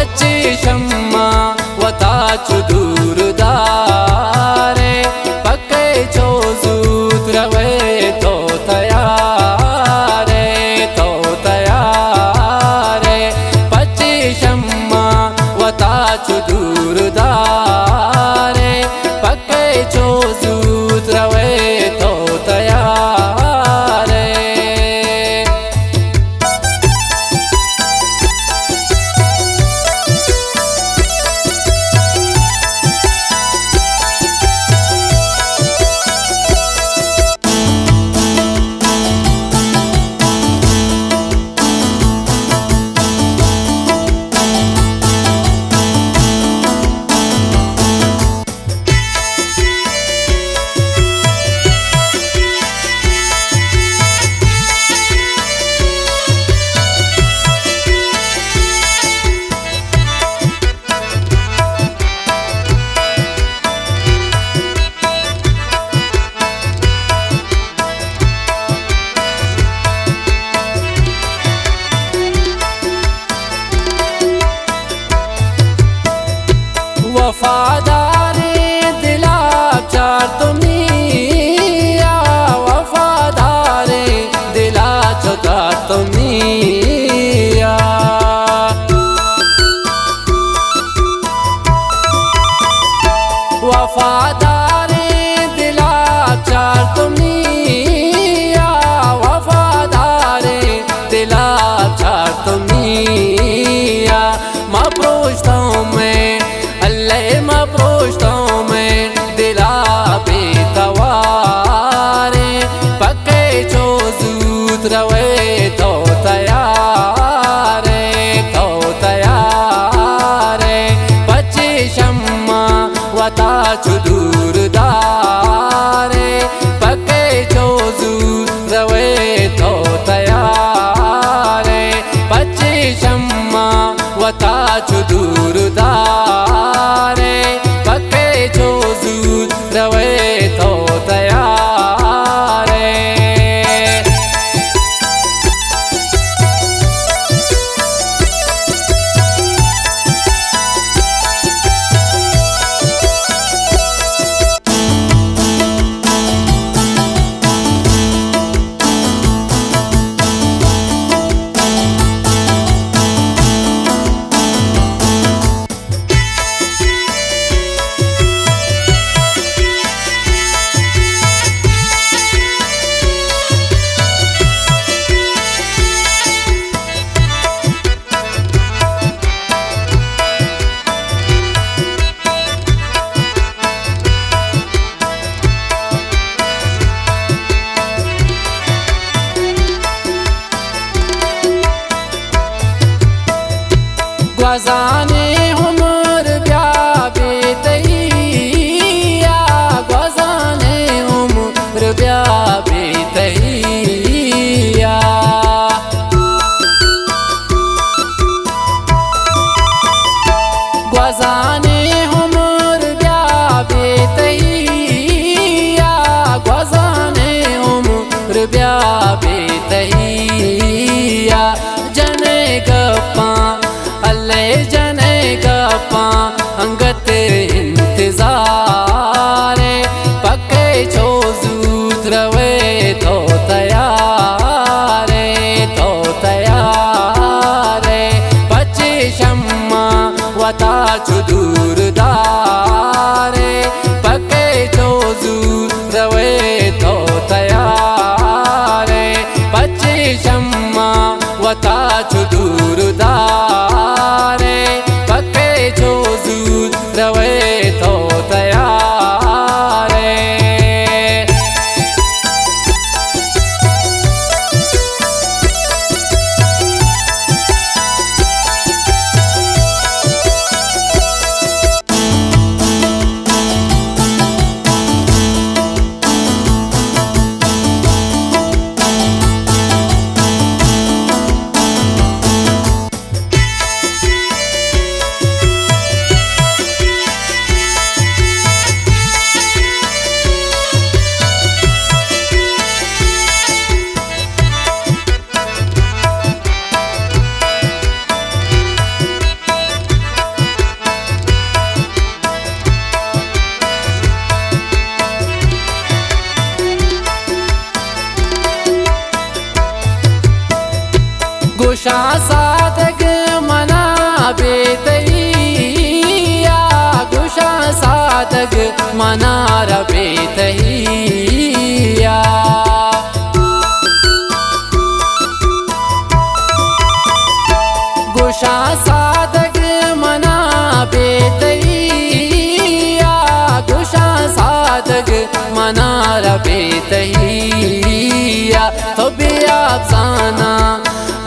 पच्ची शम्मा वताचु दूर दारे पक्के चो जूत रवे तो तयारे पच्ची शम्मा वताचु दूर दारे पक्के चो जूत रवे तो तयारे वफादारे दिला चार तुमिया वफादारे दिला चौथा तुमिया वफादारे दिला चार तुमिया वफादारे दिला चार तुमिया माँ पूछता हूँ मैं अल्लाह माँ पूछता हूँ मैं दिला बेतवारे पक्के चो जूत रवे तो तयारे पच्ची शम्मा वताचु दूर दारे पक्के चो जूत रवे तो तयारे पच्ची शम्मा वताचु दूर दारे पक्के चो जूत रवे तो तयारे ग़ज़ाने उम्र ब्याबे तैया ग़ज़ाने उम्र ब्याबे तैया ग़ज़ाने उम्र ब्याबे तैया ग़ज़ाने उम्र ब्याबे तैया जने गप्पा अल्ले जने गप्पा अंगत इंतज़ारे पक्के चो जूत रवे तो तयारे पच्ची शम्मा वताचु दूर दारे पक्के चो जूत रवे तो तयारे पच्ची शम्मा वताचु दूर दारे पक्के चो जूत रवे तो तयारे गुशा सादग मना बेतहिया गुशा सादग मना बेतहिया गुशा सादग मना बेतहिया गुशा सादग मना बेतहिया तो भी आप जाना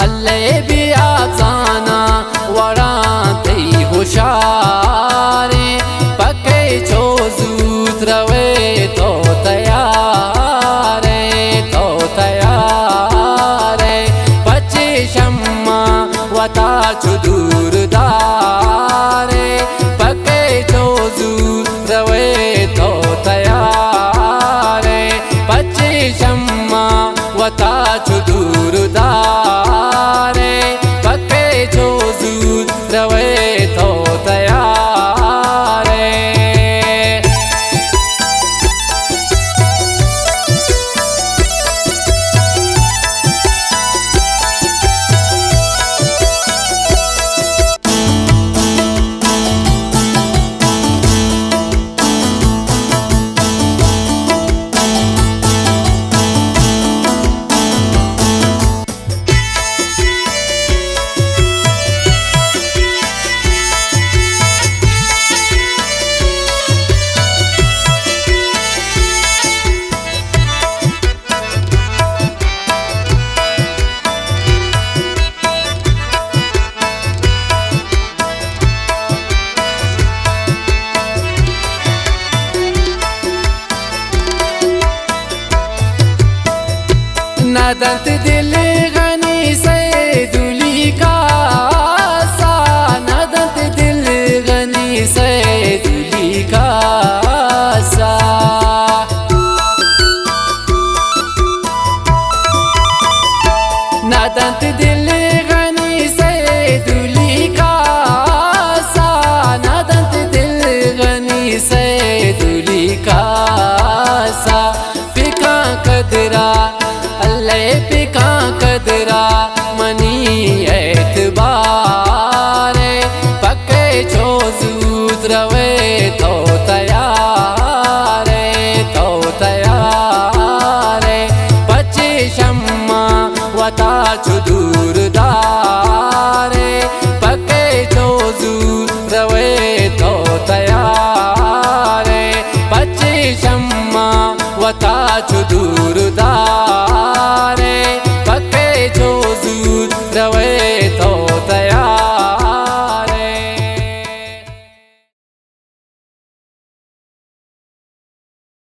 अल्लाह भी आप जाना वरा तई हुशारे पके छो जूत रवे तो तयारे बच्चे शम्मा वता चुदूर दारे पके छो जूत रवे तो तयारे बच्चे शम्मा वता चुदूर दारे पके छो जूत रवे तो तयारे नदत दिल गनी से दुली का सा नदत दिल गनी से दुली का सा नदत दिल गनी से दुली का सा नदत दिल गनी से दुली का सा फिका कदरा अल्लाह पिका कदरा मनी एतबारे पके छो जूत रवे तो तयारे ちゅど